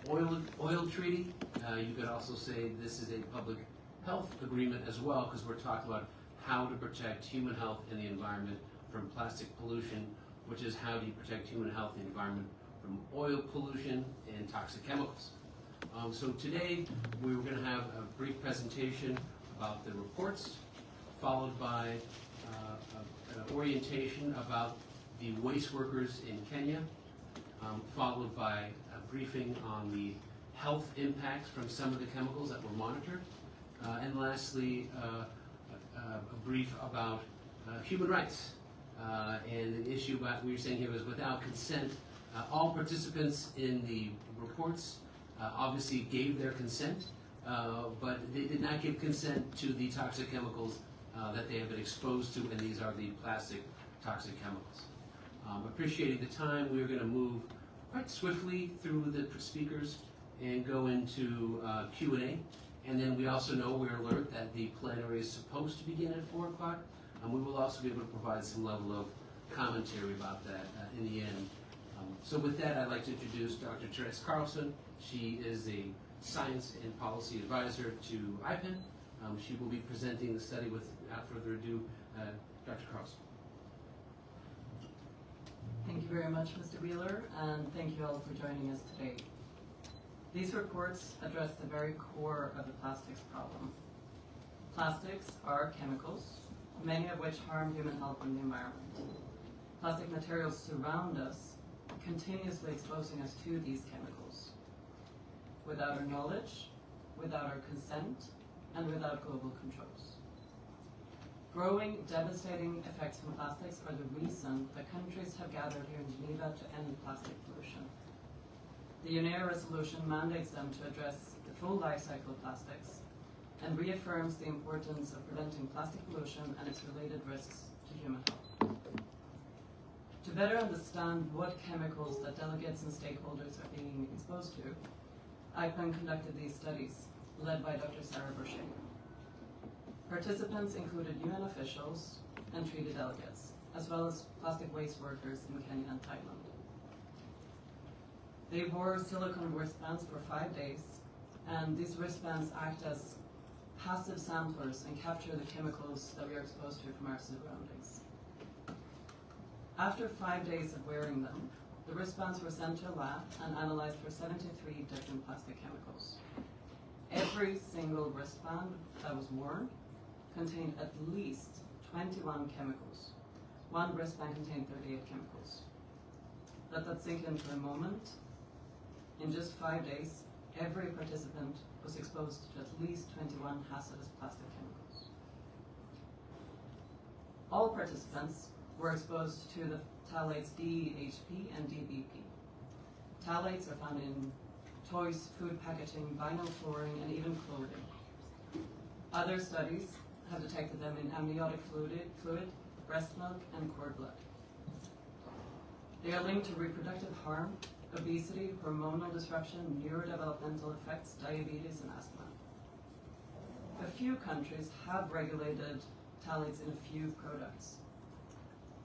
oil treaty. You could also say this is a public health agreement as well, because we're talking about how to protect human health and the environment from plastic pollution, which is how do you protect human health and the environment from oil pollution and toxic chemicals. So today we were going to have a brief presentation about the reports, followed by an orientation about the waste workers in Kenya, followed by a briefing on the health impacts from some of the chemicals that were monitored, and lastly a brief about human rights and the issue about we were saying here was without consent. All participants in the reports obviously gave their consent, but they did not give consent to the toxic chemicals that they have been exposed to, and these are the plastic toxic chemicals. Appreciating the time, we are going to move quite swiftly through the speakers and go into Q&A. And then we also know, we're alert that the plenary is supposed to begin at 4 o'clock, and we will also be able to provide some level of commentary about that in the end. So with that, I'd like to introduce Dr. Therese Karlsson. She is a Science and Policy Advisor to IPEN. She will be presenting the study without further ado, Dr. Karlsson. Thank you very much, Mr. Beeler, and thank you all for joining us today. These reports address the very core of the plastics problem. Plastics are chemicals, many of which harm human health and the environment. Plastic materials surround us, continuously exposing us to these chemicals. Without our knowledge, without our consent, and without global controls. Growing, devastating effects from plastics are the reason that countries have gathered here in Geneva to end plastic pollution. The UNEA resolution mandates them to address the full life cycle of plastics and reaffirms the importance of preventing plastic pollution and its related risks to human health. To better understand what chemicals that delegates and stakeholders are being exposed to, IPEN conducted these studies, led by Dr. Sarah Boucher. Participants included UN officials and treaty delegates, as well as plastic waste workers in Kenya and Thailand. They wore silicone wristbands for 5 days, and these wristbands act as passive samplers and capture the chemicals that we are exposed to from our surroundings. After 5 days of wearing them, the wristbands were sent to a lab and analyzed for 73 different plastic chemicals. Every single wristband that was worn contained at least 21 chemicals. One wristband contained 38 chemicals. Let that sink in for a moment. In just 5 days, every participant was exposed to at least 21 hazardous plastic chemicals. All participants were exposed to the phthalates DHP and DBP. Phthalates are found in toys, food packaging, vinyl flooring, and even clothing. Other studies have detected them in amniotic fluid, breast milk, and cord blood. They are linked to reproductive harm, obesity, hormonal disruption, neurodevelopmental effects, diabetes, and asthma. A few countries have regulated phthalates in a few products,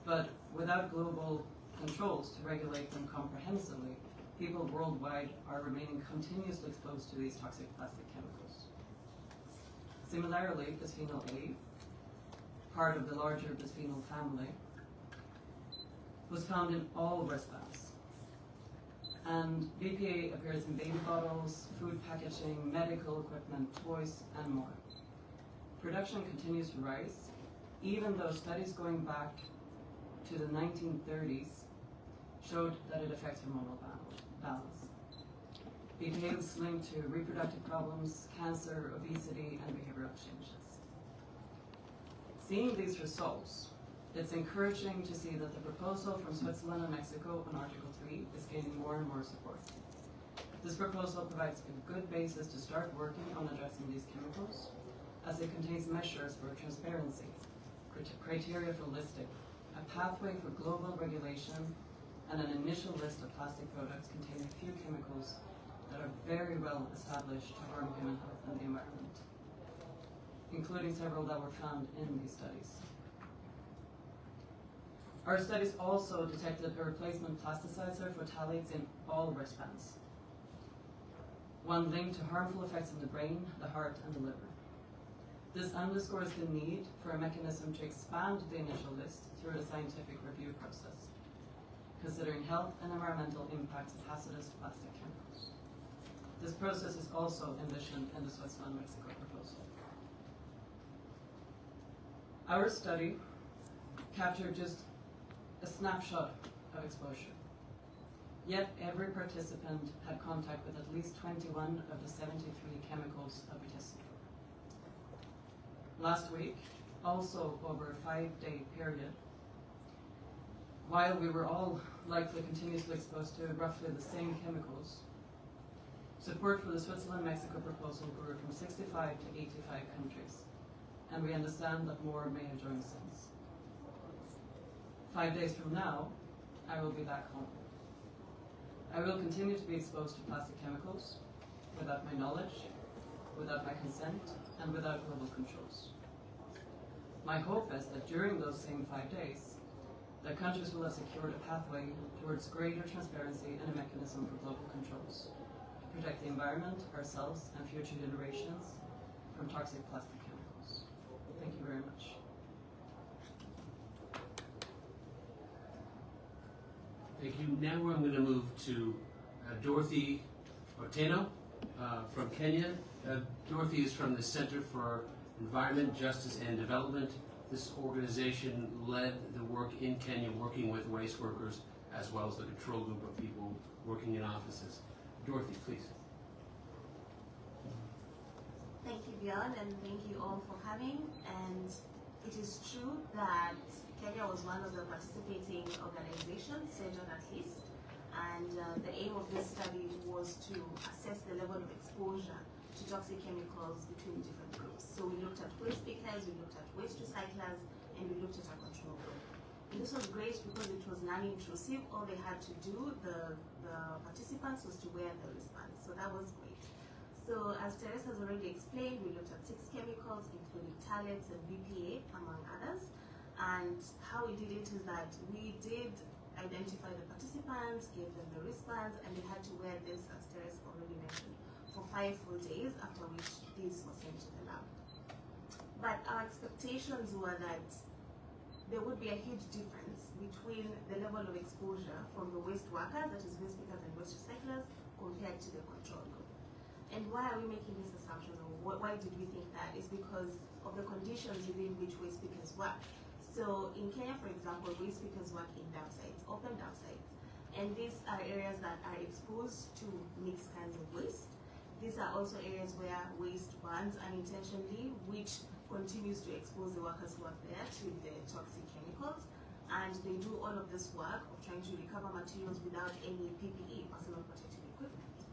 but without global controls to regulate them comprehensively, people worldwide are remaining continuously exposed to these toxic plastic chemicals. Similarly, bisphenol A, part of the larger bisphenol family, was found in all wristbands. And BPA appears in baby bottles, food packaging, medical equipment, toys, and more. Production continues to rise, even though studies going back to the 1930s showed that it affects hormonal balance. BPA is linked to reproductive problems, cancer, obesity, and behavioral changes. Seeing these results, it's encouraging to see that the proposal from Switzerland and Mexico on Article 3 is gaining more and more support. This proposal provides a good basis to start working on addressing these chemicals, as it contains measures for transparency, criteria for listing, a pathway for global regulation, and an initial list of plastic products containing few chemicals that are very well established to harm human health and the environment, including several that were found in these studies. Our studies also detected a replacement plasticizer for phthalates in all wristbands. one linked to harmful effects on the brain, the heart, and the liver. This underscores the need for a mechanism to expand the initial list through a scientific review process, considering health and environmental impacts of hazardous plastic chemicals. This process is also envisioned in the Switzerland-Mexico proposal. Our study captured just a snapshot of exposure. Yet every participant had contact with at least 21 of the 73 chemicals that we tested for. Last week, also over a 5-day period, while we were all likely continuously exposed to roughly the same chemicals, support for the Switzerland-Mexico proposal grew from 65 to 85 countries, and we understand that more may have joined since. 5 days from now, I will be back home. I will continue to be exposed to plastic chemicals without my knowledge, without my consent, and without global controls. My hope is that during those same 5 days, the countries will have secured a pathway towards greater transparency and a mechanism for global controls to protect the environment, ourselves, and future generations from toxic plastic chemicals. Thank you very much. Thank you. Now I'm going to move to Dorothy Otieno from Kenya. Dorothy is from the Center for Environment, Justice, and Development. This organization led the work in Kenya, working with waste workers, as well as the control group of people working in offices. Dorothy, please. Thank you, Bjorn, and thank you all for coming. And it is true that Kenya was one of the participating organizations, CEJON at least, and the aim of this study was to assess the level of exposure to toxic chemicals between different groups. So we looked at waste pickers, we looked at waste recyclers, and we looked at a control group. And this was great because it was non-intrusive. All they had to do, the participants, was to wear the wristbands. So that was great. So as Therese has already explained, we looked at 6 chemicals, including phthalates and BPA, among others. And how we did it is that we did identify the participants, gave them the wristbands, and they had to wear this, as Therese already mentioned, for 5 full days, after which these were sent to the lab. But our expectations were that there would be a huge difference between the level of exposure from the waste workers, that is waste pickers and waste recyclers, compared to the control group. And why are we making this assumption, or why did we think that? Is because of the conditions within which waste pickers work. So in Kenya, for example, waste pickers work in dump sites, open dump sites. And these are areas that are exposed to mixed kinds of waste. These are also areas where waste burns unintentionally, which continues to expose the workers who work there to the toxic chemicals. And they do all of this work of trying to recover materials without any PPE, personal protective equipment.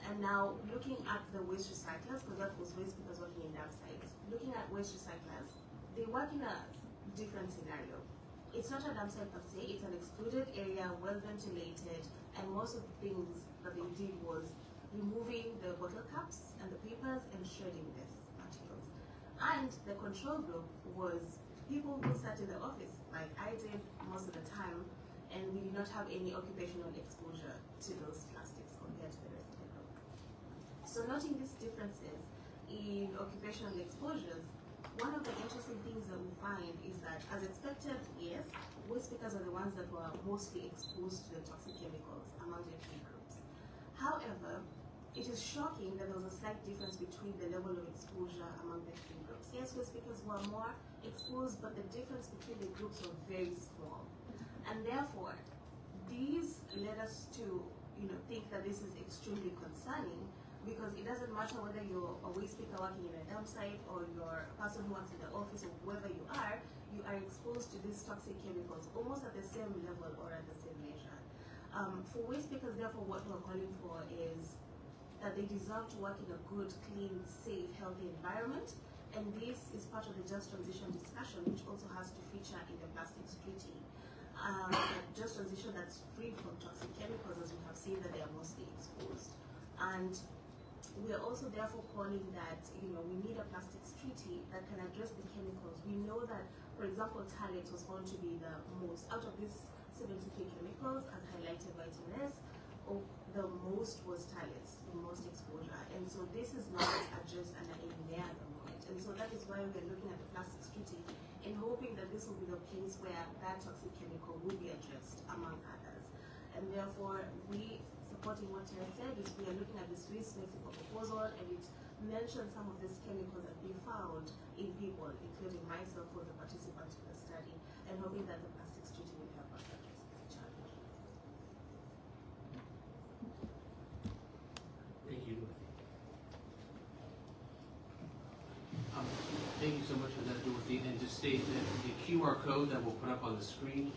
And now looking at the waste recyclers, because that was waste pickers working in dump sites, looking at waste recyclers, they work in a different scenario. It's not a dump site per se, it's an excluded area, well ventilated, and most of the things that they did was removing the bottle caps and the papers and shredding these materials. And the control group was people who sat in the office, like I did most of the time, and we did not have any occupational exposure to those plastics compared to the rest of the group. So noting these differences in occupational exposures, one of the interesting things that we find is that, as expected, yes, waste pickers are the ones that were mostly exposed to the toxic chemicals among the 3 groups. However, it is shocking that there was a slight difference between the level of exposure among the 3 groups. Yes, waste pickers were more exposed, but the difference between the groups was very small. And therefore, these led us to think that this is extremely concerning, because it doesn't matter whether you're a waste picker working in a dump site or you're a person who works in the office or whoever you are exposed to these toxic chemicals almost at the same level or at the same measure. For waste pickers, therefore, what we're calling for is that they deserve to work in a good, clean, safe, healthy environment. And this is part of the just transition discussion, which also has to feature in the Plastics Treaty. Just transition that's free from toxic chemicals, as we have seen that they are mostly exposed. And we are also therefore calling that we need a plastics treaty that can address the chemicals. We know that, for example, phthalates was found to be the most, out of these 73 chemicals, as highlighted by Therese, the most was phthalates, the most exposed. this is not addressed under any layer at the moment. And so that is why we're looking at the Plastics Treaty and hoping that this will be the place where that toxic chemical will be addressed, among others. And therefore, we, supporting what Therese said, is we are looking at the Swiss Mexico proposal, and it mentions some of these chemicals that we found in people, including myself, who was a participant in the study, and hoping that the Plastics Treaty will help us address this challenge. Thank you. Thank you so much for that, Dorothy. And to state that the QR code that we'll put up on the screen,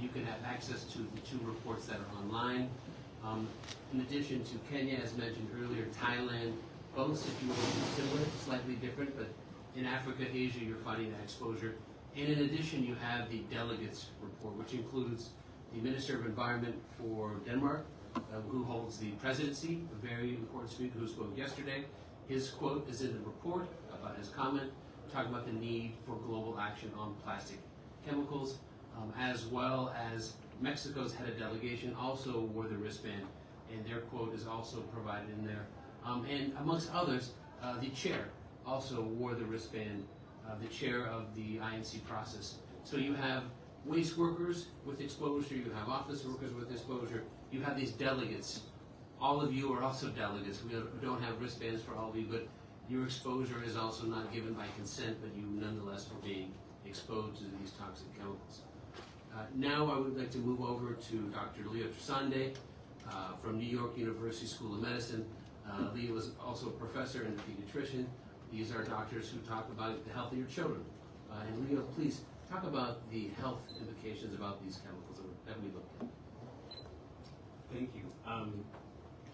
you can have access to the two reports that are online. In addition to Kenya, as mentioned earlier, Thailand, both situations similar, slightly different, but in Africa, Asia, you're finding that exposure. And in addition, you have the delegates report, which includes the Minister of Environment for Denmark, who holds the presidency, a very important speaker who spoke yesterday. His quote is in the report about his comment, talking about the need for global action on plastic chemicals, as well as Mexico's head of delegation also wore the wristband, and their quote is also provided in there. And amongst others, the chair also wore the wristband, the chair of the INC process. So you have waste workers with exposure, you have office workers with exposure, you have these delegates. All of you are also delegates. We don't have wristbands for all of you, but your exposure is also not given by consent, but you nonetheless are being exposed to these toxic chemicals. Now I would like to move over to Dr. Leo Trasande from New York University School of Medicine. Leo is also a professor and a pediatrician. These are doctors who talk about the health of your children. And Leo, please talk about the health implications about these chemicals that we looked at. Thank you.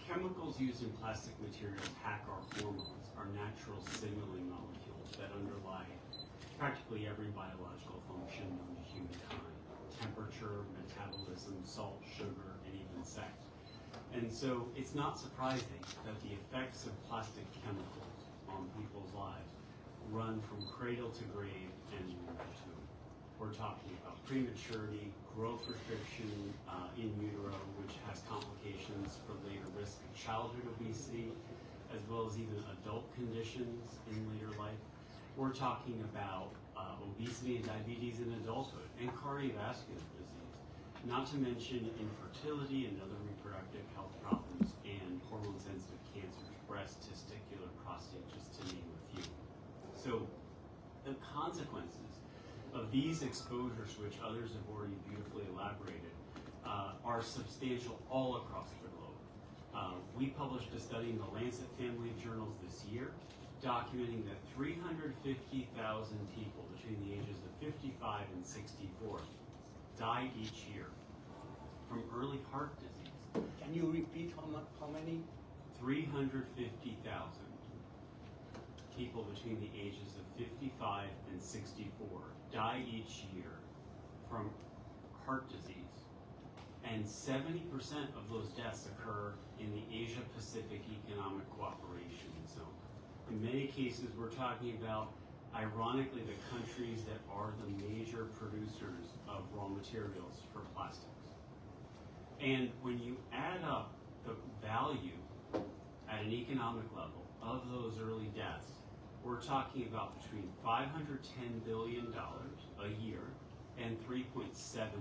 Chemicals used in plastic materials hack our hormones, our natural signaling molecules that underlie practically every biological function known to humankind: temperature, metabolism, salt, sugar, and even sex. And so it's not surprising that the effects of plastic chemicals on people's lives run from cradle to grave and womb to tomb. We're talking about prematurity, growth restriction in utero, which has complications for later risk of childhood obesity, as well as even adult conditions in later life. We're talking about obesity and diabetes in adulthood and cardiovascular disease, not to mention infertility and other reproductive health problems and hormone-sensitive cancers, breast, testicular, prostate, just to name a few. So the consequences of these exposures, which others have already beautifully elaborated, are substantial all across the globe. We published a study in the Lancet family of journals this year, documenting that 350,000 people between the ages of 55 and 64 die each year from early heart disease. Can you repeat how many? 350,000 people between the ages of 55 and 64 die each year from heart disease, and 70% of those deaths occur in the Asia-Pacific Economic Cooperation Zone. In many cases, we're talking about, ironically, the countries that are the major producers of raw materials for plastics. And when you add up the value at an economic level of those early deaths, we're talking about between $510 billion a year and $3.74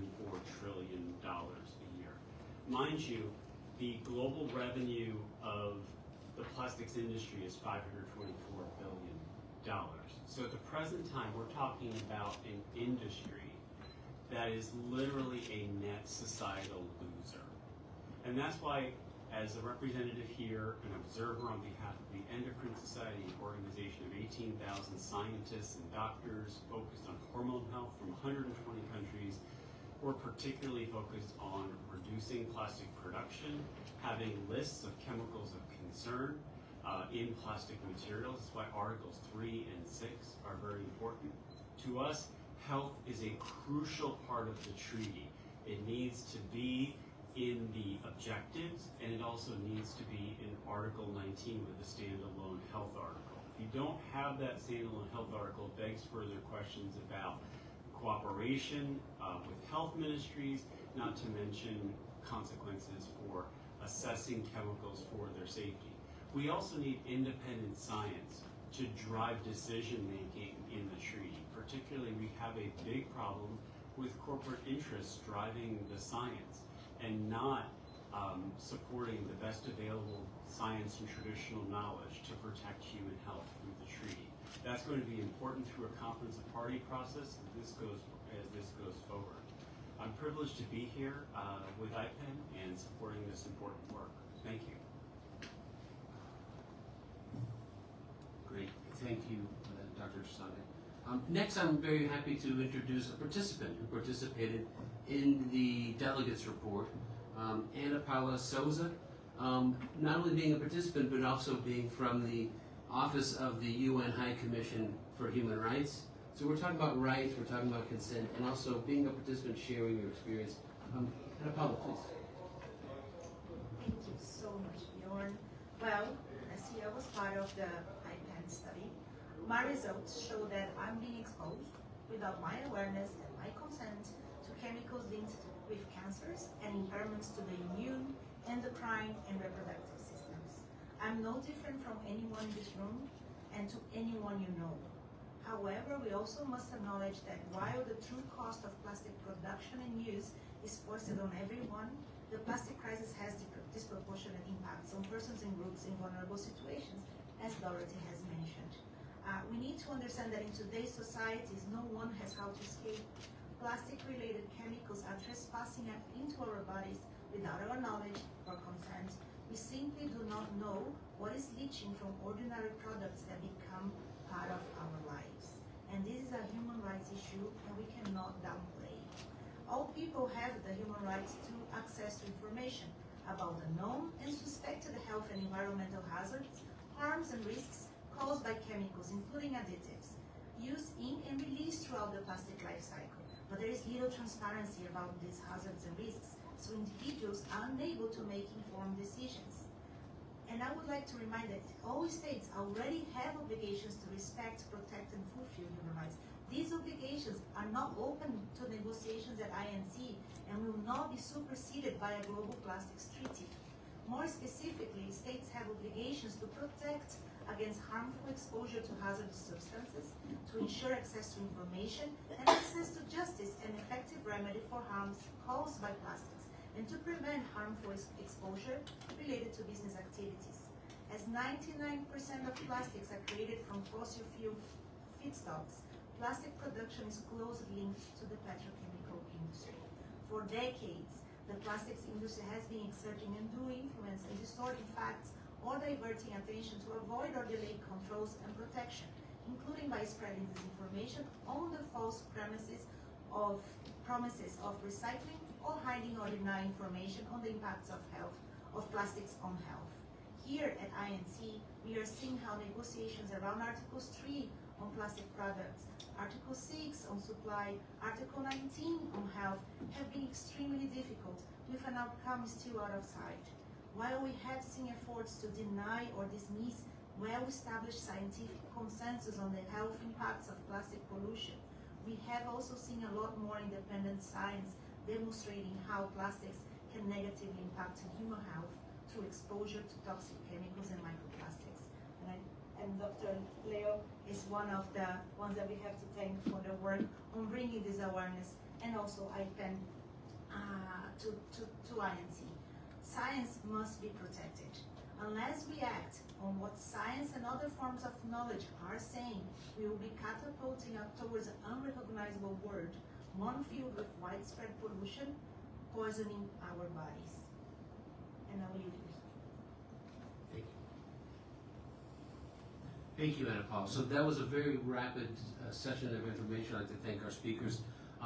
trillion a year. Mind you, the global revenue of the plastics industry is $524 billion. So at the present time, we're talking about an industry that is literally a net societal loser. And that's why, as a representative here, an observer on behalf of the Endocrine Society, an organization of 18,000 scientists and doctors focused on hormone health from 120 countries, we're particularly focused on reducing plastic production, having lists of chemicals of concern in plastic materials. That's why Articles 3 and 6 are very important. To us, health is a crucial part of the treaty. It needs to be in the objectives, and it also needs to be in Article 19 with the standalone health article. If you don't have that standalone health article, it begs further questions about cooperation with health ministries, not to mention consequences for assessing chemicals for their safety. We also need independent science to drive decision-making in the treaty. Particularly, we have a big problem with corporate interests driving the science and not supporting the best available science and traditional knowledge to protect human health through the treaty. That's going to be important through a conference of party process as this goes forward. I'm privileged to be here with IPEN and supporting this important work. Thank you. Great, thank you, Dr. Trasande. Next, I'm very happy to introduce a participant who participated in the delegates report, Paula Souza, not only being a participant, but also being from the Office of the UN High Commission for Human Rights. So we're talking about rights, we're talking about consent, and also being a participant, sharing your experience. Paula, please. Thank you so much, Bjorn. Well, as I was part of the IPEN study, my results show that I'm being exposed without my awareness and my consent to chemicals linked with cancers and impairments to the immune, endocrine, and reproductive systems. I'm no different from anyone in this room and to anyone you know. However, we also must acknowledge that while the true cost of plastic production and use is foisted on everyone, the plastic crisis has disproportionate impacts on persons and groups in vulnerable situations, as Dorothy has mentioned. We need to understand that in today's societies, no one has how to escape. Plastic-related chemicals are trespassing into our bodies without our knowledge or consent. We simply do not know what is leaching from ordinary products that become part of our lives. And this is a human rights issue, and we cannot downplay. All people have the human rights to access to information about the known and suspected health and environmental hazards, harms and risks caused by chemicals, including additives, used in and released throughout the plastic life cycle. But there is little transparency about these hazards and risks, so individuals are unable to make informed decisions. And I would like to remind that all states already have obligations to respect, protect, and fulfill human rights. These obligations are not open to negotiations at INC and will not be superseded by a global plastics treaty. More specifically, states have obligations to protect against harmful exposure to hazardous substances, to ensure access to information and access to justice and effective remedy for harms caused by plastics, and to prevent harmful exposure related to business activities. As 99% of plastics are created from fossil fuel feedstocks, plastic production is closely linked to the petrochemical industry. For decades, the plastics industry has been exerting undue influence and distorting facts or diverting attention to avoid or delay controls and protection, including by spreading disinformation on the false promises of recycling or hiding or denying information on the impacts of plastics on health. Here at INC, we are seeing how negotiations around Articles 3 on plastic products, Article 6 on supply, Article 19 on health have been extremely difficult, with an outcome still out of sight. While we have seen efforts to deny or dismiss well-established scientific consensus on the health impacts of plastic pollution, we have also seen a lot more independent science demonstrating how plastics can negatively impact human health through exposure to toxic chemicals and microplastics. And Dr. Leo is one of the ones that we have to thank for the work on bringing this awareness, and also IPEN to INC. Science must be protected. Unless we act on what science and other forms of knowledge are saying, we will be catapulting up towards an unrecognizable world, one filled with widespread pollution, poisoning our bodies. And I will leave you. Thank you, Paula. So that was a very rapid session of information. I'd like to thank our speakers.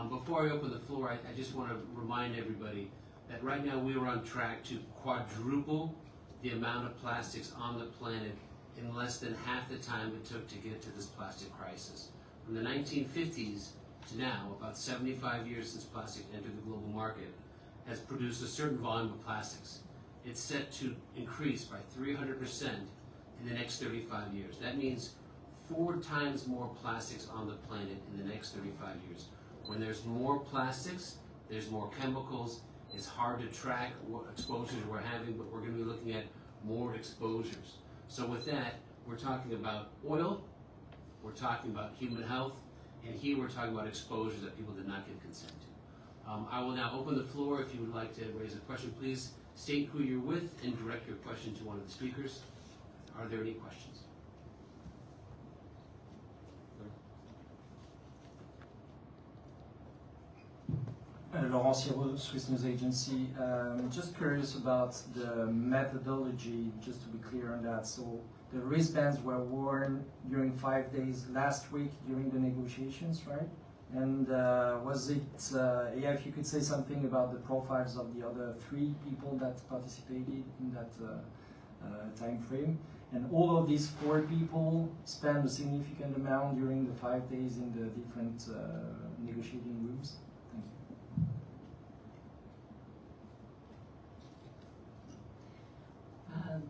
Before I open the floor, I just want to remind everybody that right now we are on track to quadruple the amount of plastics on the planet in less than half the time it took to get to this plastic crisis. From the 1950s to now, about 75 years since plastic entered the global market, has produced a certain volume of plastics. It's set to increase by 300% in the next 35 years. That means 4 times more plastics on the planet in the next 35 years. When there's more plastics, there's more chemicals. It's hard to track what exposures we're having, but we're going to be looking at more exposures. So with that, we're talking about oil, we're talking about human health, and here we're talking about exposures that people did not give consent to. I will now open the floor. If you would like to raise a question, please state who you're with and direct your question to one of the speakers. Are there any questions? Laurent Siro, Swiss News Agency. Just curious about the methodology, just to be clear on that. So the wristbands were worn during 5 days last week during the negotiations, right? And was it, yeah, if you could say something about the profiles of the other 3 people that participated in that time frame. And all of these 4 people spent a significant amount during the 5 days in the different negotiating rooms. Thank you.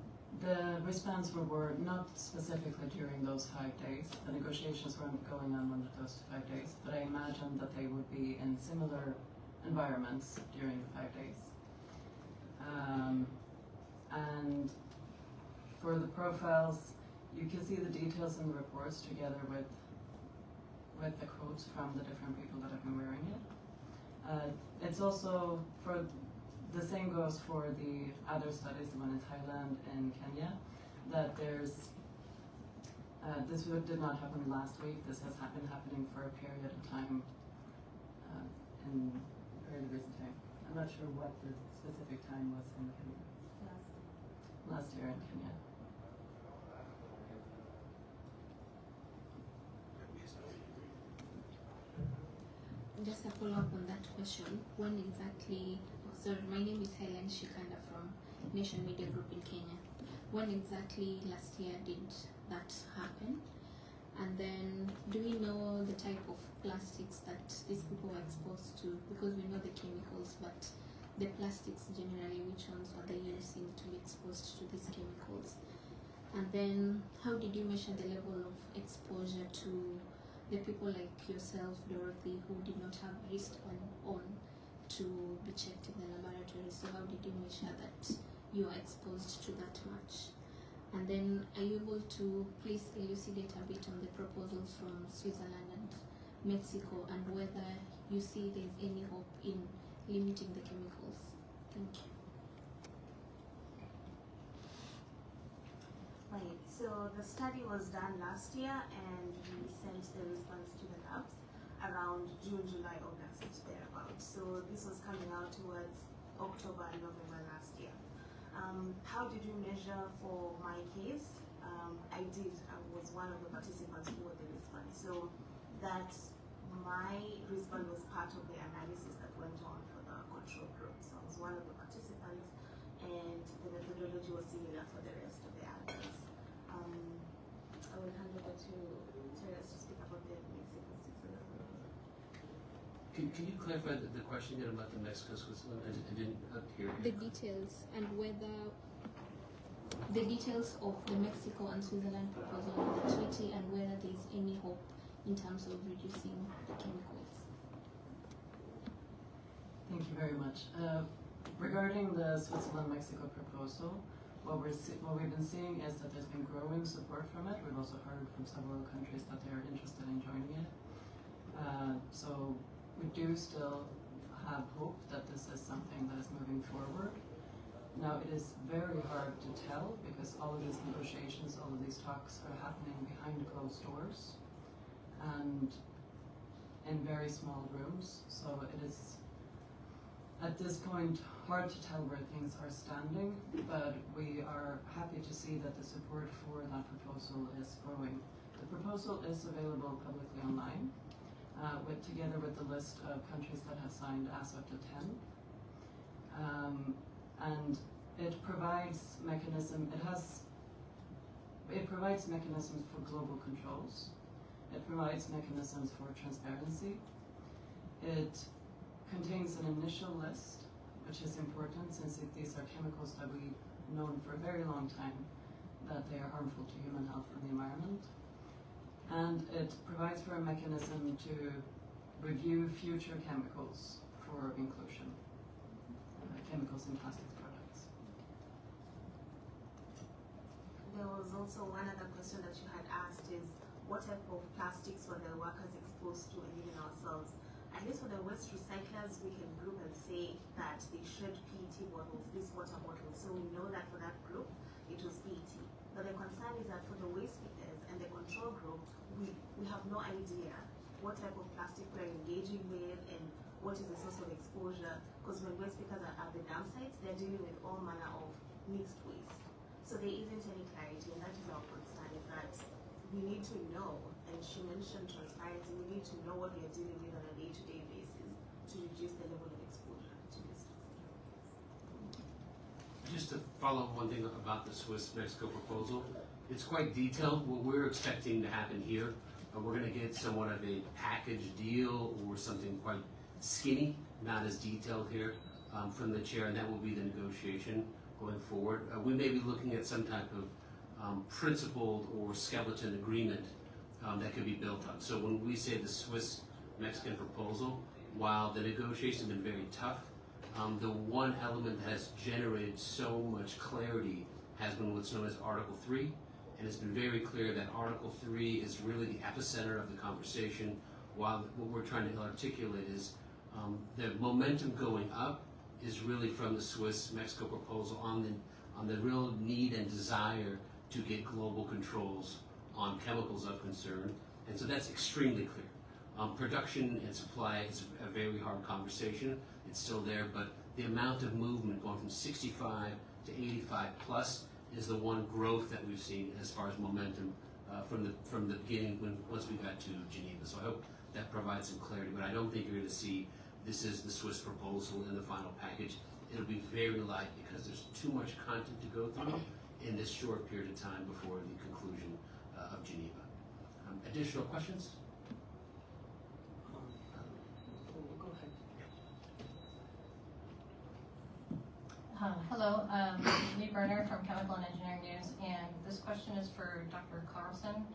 The wristbands were worn not specifically during those 5 days. The negotiations weren't going on one of those 5 days, but I imagine that they would be in similar environments during the 5 days. And for the profiles, you can see the details in the reports together with the quotes from the different people that have been wearing it. It's also for the same goes for the other studies, the one in Thailand and Kenya, that there's, this did not happen last week. This has been happening for a period of time, in very recent time. I'm not sure what the specific time was in Kenya. Last year in Kenya. Just a follow-up on that question. When exactly, so my name is Helen Shikanda from Nation Media Group in Kenya. When exactly last year did that happen? And then do we know the type of plastics that these people were exposed to? Because we know the chemicals, but the plastics generally, which ones were they using to be exposed to these chemicals? And then how did you measure the level of exposure to the people like yourself, Dorothy, who did not have wristband on to be checked in the laboratory? So how did you measure that you are exposed to that much? And then are you able to please elucidate a bit on the proposals from Switzerland and Mexico and whether you see there's any hope in limiting the chemicals? Thank you. Right, so the study was done last year and we sent the response to the labs around June, July, August, thereabouts. So this was coming out towards October and November last year. How did you measure for my case? I was one of the participants who were the response. So that my response was part of the analysis that went on for the control group. So I was one of the participants and the methodology was similar for the rest of the others. I will hand over to Therese to speak about the Mexico Switzerland. Can you clarify the question again about the Mexico Switzerland? I didn't hear The details and whether the details of the Mexico and Switzerland proposal of the treaty and whether there is any hope in terms of reducing the chemicals. Thank you very much. Regarding the Switzerland-Mexico proposal, what we've been seeing is that there's been growing support from it. We've also heard from several countries that they're interested in joining it. So we do still have hope that this is something that is moving forward. Now, it is very hard to tell because all of these negotiations, all of these talks are happening behind closed doors and in very small rooms. So it is, at this point, hard to tell where things are standing, but we are happy to see that the support for that proposal is growing. The proposal is available publicly online, together with the list of countries that have signed as of the 10. And it provides mechanisms for global controls. It provides mechanisms for transparency. It contains an initial list, which is important since these are chemicals that we've known for a very long time that they are harmful to human health and the environment. And it provides for a mechanism to review future chemicals for inclusion, chemicals in plastics products. There was also one other question that you had asked is what type of plastics were the workers exposed to and even ourselves? At least for the waste recyclers, we can group and say that they shed PET bottles, these water bottles. So we know that for that group, it was PET. But the concern is that for the waste pickers and the control group, we have no idea what type of plastic we're engaging with and what is the source of exposure. Because when waste pickers are at the dump sites, they're dealing with all manner of mixed waste. So there isn't any clarity, and that is our concern, is that we need to know, and she mentioned transparency, we need to know what we are dealing with on a day-to-day basis to reduce the level of exposure to this. Just to follow up one thing about the Swiss-Mexico proposal, it's quite detailed. What we're expecting to happen here, we're going to get somewhat of a package deal or something quite skinny, not as detailed here from the chair, and that will be the negotiation going forward. We may be looking at some type of principled or skeleton agreement that could be built on. So when we say the Swiss-Mexican proposal, while the negotiations have been very tough, the one element that has generated so much clarity has been what's known as Article 3, and it's been very clear that Article 3 is really the epicenter of the conversation, while what we're trying to articulate is the momentum going up is really from the Swiss-Mexico proposal on the real need and desire to get global controls on chemicals of concern, and so that's extremely clear. Production and supply is a very hard conversation. It's still there, but the amount of movement going from 65 to 85 plus is the one growth that we've seen as far as momentum from the beginning once we got to Geneva. So I hope that provides some clarity, but I don't think you're going to see this is the Swiss proposal in the final package. It'll be very light because there's too much content to go through in this short period of time before the conclusion of Geneva. Additional questions? Go ahead. Hello, Lee Berner from Chemical and Engineering News, and this question is for Dr. Karlsson.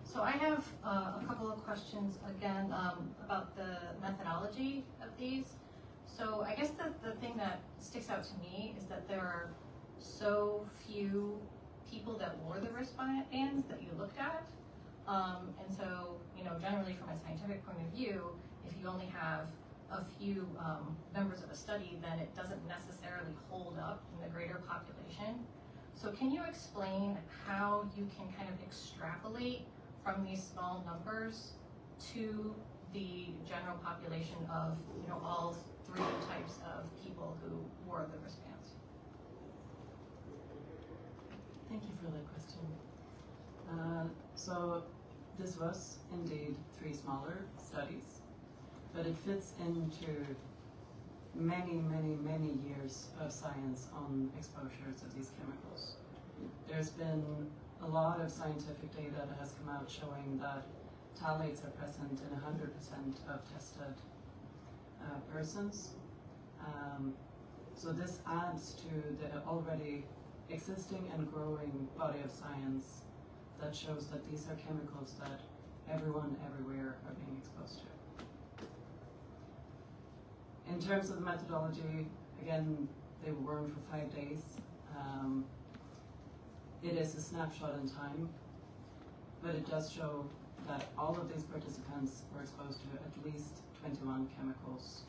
So I have a couple of questions again about the methodology of these. So I guess the thing that sticks out to me is that there are so few people that wore the wristbands that you looked at. And so, you know, generally from a scientific point of view, if you only have a few members of a study, then it doesn't necessarily hold up in the greater population. So can you explain how you can kind of extrapolate from these small numbers to the general population of, you know, all three types of people who wore the wristbands? Thank you for that question. So this was indeed 3 smaller studies, but it fits into many, many, many years of science on exposures of these chemicals. There's been a lot of scientific data that has come out showing that phthalates are present in 100% of tested persons. So this adds to the already existing and growing body of science that shows that these are chemicals that everyone everywhere are being exposed to. In terms of the methodology, again, they were worn for 5 days. It is a snapshot in time, but it does show that all of these participants were exposed to at least 21 chemicals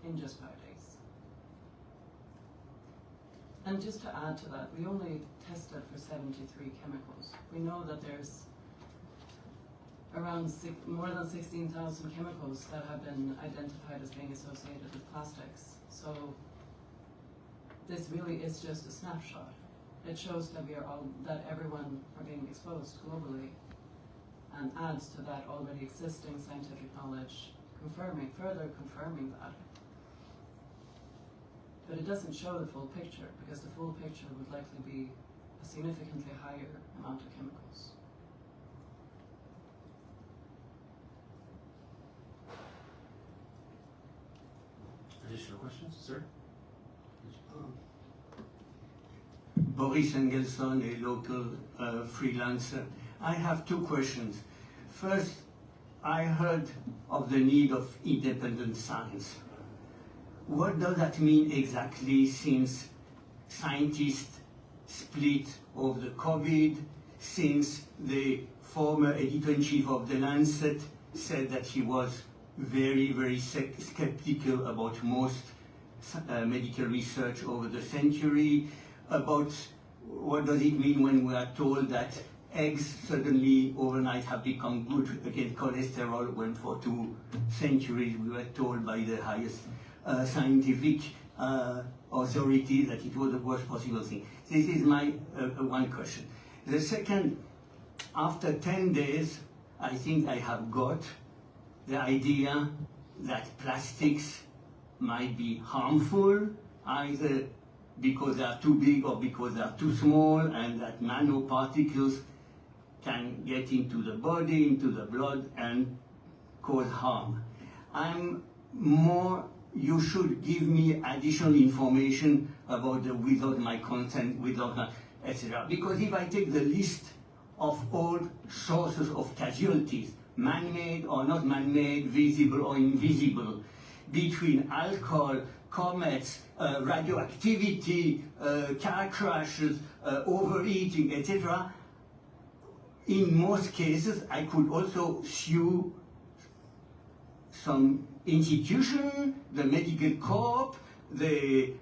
in just 5 days. And just to add to that, we only tested for 73 chemicals. We know that there's around more than 16,000 chemicals that have been identified as being associated with plastics. So this really is just a snapshot. It shows that that everyone are being exposed globally, and adds to that already existing scientific knowledge, further confirming that. But it doesn't show the full picture, because the full picture would likely be a significantly higher amount of chemicals. Additional questions, sir? Boris Engelson, a local freelancer. I have 2 questions. First, I heard of the need of independent science. What does that mean exactly, since scientists split over the COVID, since the former editor-in-chief of The Lancet said that he was very, very skeptical about most medical research over the century, about what does it mean when we are told that eggs suddenly overnight have become good against cholesterol, when for 2 centuries we were told by the highest scientific authority that it was the worst possible thing. This is my one question. The second, after 10 days, I think I have got the idea that plastics might be harmful, either because they are too big or because they are too small, and that nanoparticles can get into the body, into the blood, and cause harm. You should give me additional information about the without my consent, without my, etc. Because if I take the list of all sources of casualties, man-made or not man-made, visible or invisible, between alcohol, comets, radioactivity, car crashes, overeating, etc., in most cases, I could also sue some institution, the medical corps, the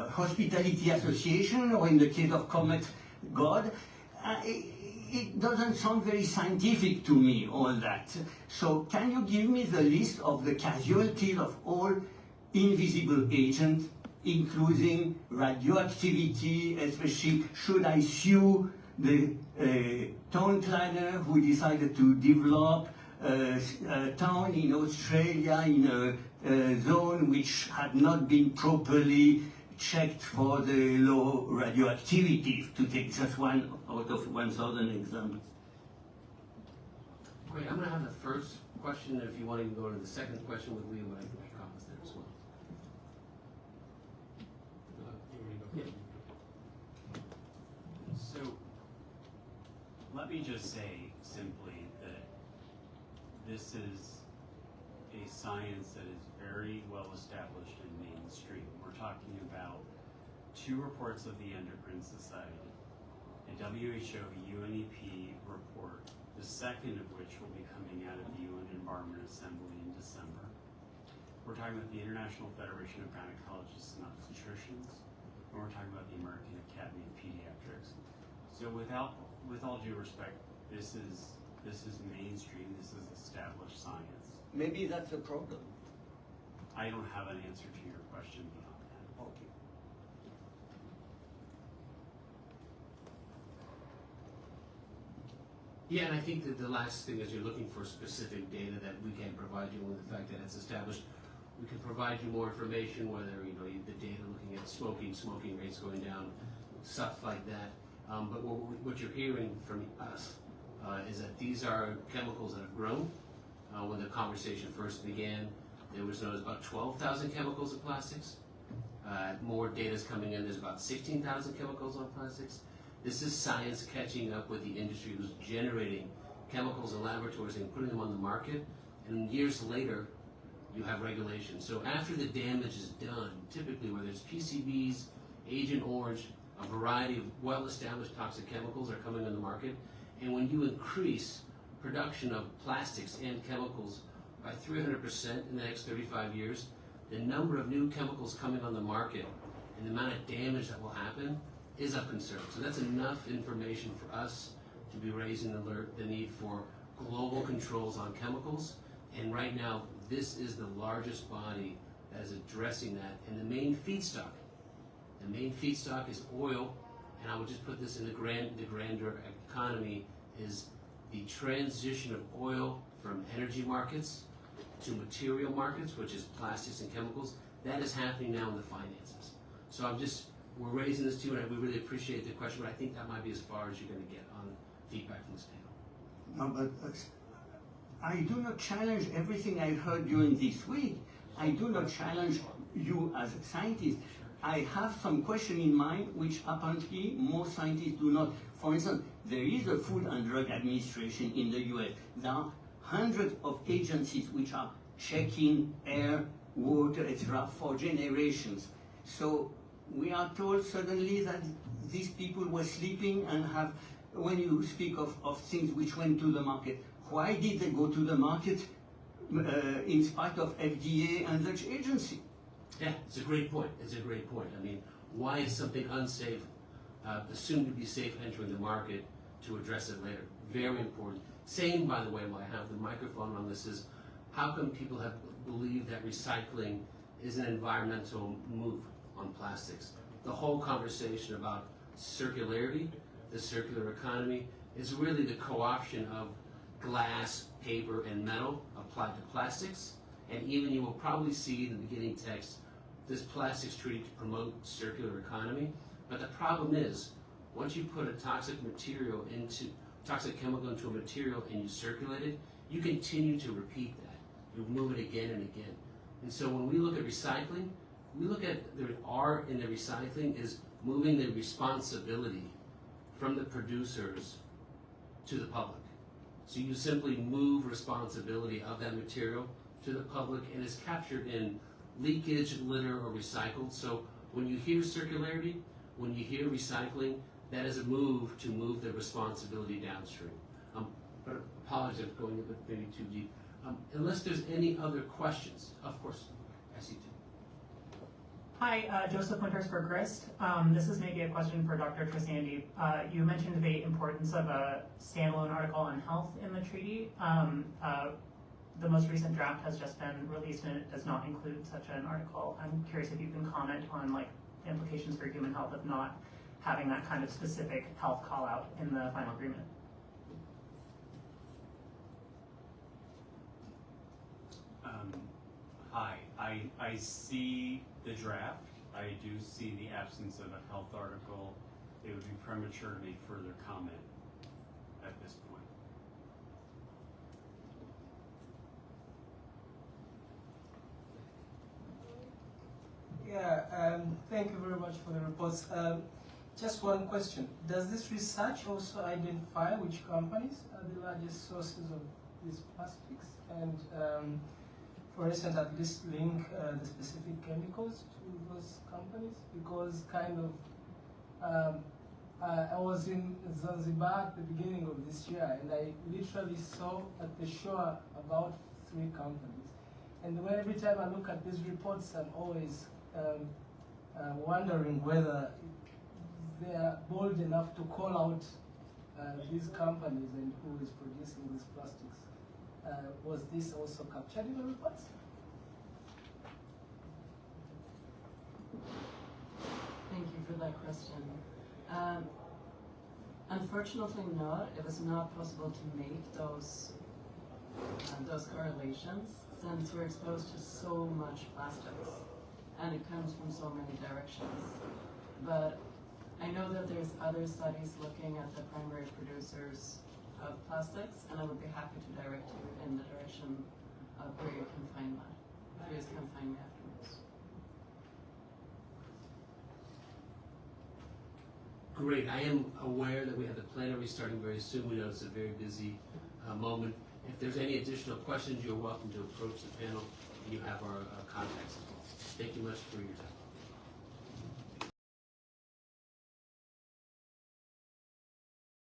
hospitality association, or in the case of Comet, God. It doesn't sound very scientific to me, all that. So can you give me the list of the casualties of all invisible agents, including radioactivity, especially should I sue the town planner who decided to develop a town in Australia in a zone which had not been properly checked for the low radioactivity, to take just one out of 1,000 examples. Great, I'm going to have the first question, if you want to go to the second question with Leo, but I can make comments there as well. So, let me just say simply that this is a science that is very well established and mainstream. We're talking about 2 reports of the Endocrine Society, a WHO UNEP report, the second of which will be coming out of the UN Environment Assembly in December. We're talking about the International Federation of Gynecologists and Obstetricians, and we're talking about the American Academy of Pediatrics. So with all due respect, this is mainstream, this is established science. Maybe that's a problem. I don't have an answer to your question beyond that. Okay. Yeah, and I think that the last thing is you're looking for specific data that we can provide you with the fact that it's established. We can provide you more information, whether the data looking at smoking rates going down, stuff like that. But what you're hearing from us is that these are chemicals that have grown. When the conversation first began, there was about 12,000 chemicals of plastics. More data is coming in. There's about 16,000 chemicals on plastics. This is science catching up with the industry who's generating chemicals in laboratories and putting them on the market. And years later, you have regulation. So after the damage is done, typically whether it's PCBs, Agent Orange, a variety of well-established toxic chemicals are coming on the market. And when you increase production of plastics and chemicals by 300% in the next 35 years, the number of new chemicals coming on the market and the amount of damage that will happen is of concern. So that's enough information for us to be raising the need for global controls on chemicals. And right now, this is the largest body that is addressing that. And the main feedstock is oil. And I would just put this in the grander economy, is the transition of oil from energy markets to material markets, which is plastics and chemicals. That is happening now in the finances. So we're raising this to you, and we really appreciate the question, but I think that might be as far as you're going to get on feedback from this panel. No, but I do not challenge everything I heard during this week. I do not challenge you as a scientist. I have some question in mind which apparently most scientists do not. For instance, there is a Food and Drug Administration in the US. There are hundreds of agencies which are checking air, water, etc. for generations. So we are told suddenly that these people were sleeping and have, when you speak of things which went to the market, why did they go to the market in spite of FDA and such agency? Yeah, it's a great point. It's a great point. I mean, why is something unsafe, assumed to be safe entering the market to address it later? Very important. Same, by the way, while I have the microphone on this, is how come people have believed that recycling is an environmental move on plastics? The whole conversation about circularity, the circular economy, is really the co-option of glass, paper, and metal applied to plastics. And even you will probably see in the beginning text this plastics treaty to promote circular economy. But the problem is, once you put a toxic chemical into a material and you circulate it, you continue to repeat that. You move it again and again. And so when we look at recycling, we look at the R in the recycling is moving the responsibility from the producers to the public. So you simply move responsibility of that material to the public, and it's captured in leakage, litter, or recycled. So when you hear circularity, when you hear recycling, that is a move to move the responsibility downstream. But apologies if going a bit maybe too deep. Unless there's any other questions, of course, I see two. Hi, Joseph Winters for GRIST. This is maybe a question for Dr. Trasande. You mentioned the importance of a standalone article on health in the treaty. The most recent draft has just been released and it does not include such an article. I'm curious if you can comment on like the implications for human health of not having that kind of specific health call out in the final agreement. Hi, I see the draft. I do see the absence of a health article. It would be premature to make further comment at this point. Yeah, thank you very much for the reports. Just one question. Does this research also identify which companies are the largest sources of these plastics? And for instance, at least link the specific chemicals to those companies? Because kind of, I was in Zanzibar at the beginning of this year and I literally saw at the shore about 3 companies. And every time I look at these reports, I'm always wondering whether they are bold enough to call out these companies and who is producing these plastics. Was this also captured in the reports? Thank you for that question. Unfortunately not. It was not possible to make those correlations since we're exposed to so much plastics and it comes from so many directions. But I know that there's other studies looking at the primary producers of plastics, and I would be happy to direct you in the direction of where you can find that. If you guys can find me afterwards. Great. I am aware that we have the plenary starting very soon. We know it's a very busy moment. If there's any additional questions, you're welcome to approach the panel, and you have our contacts as well. Thank you much for your time.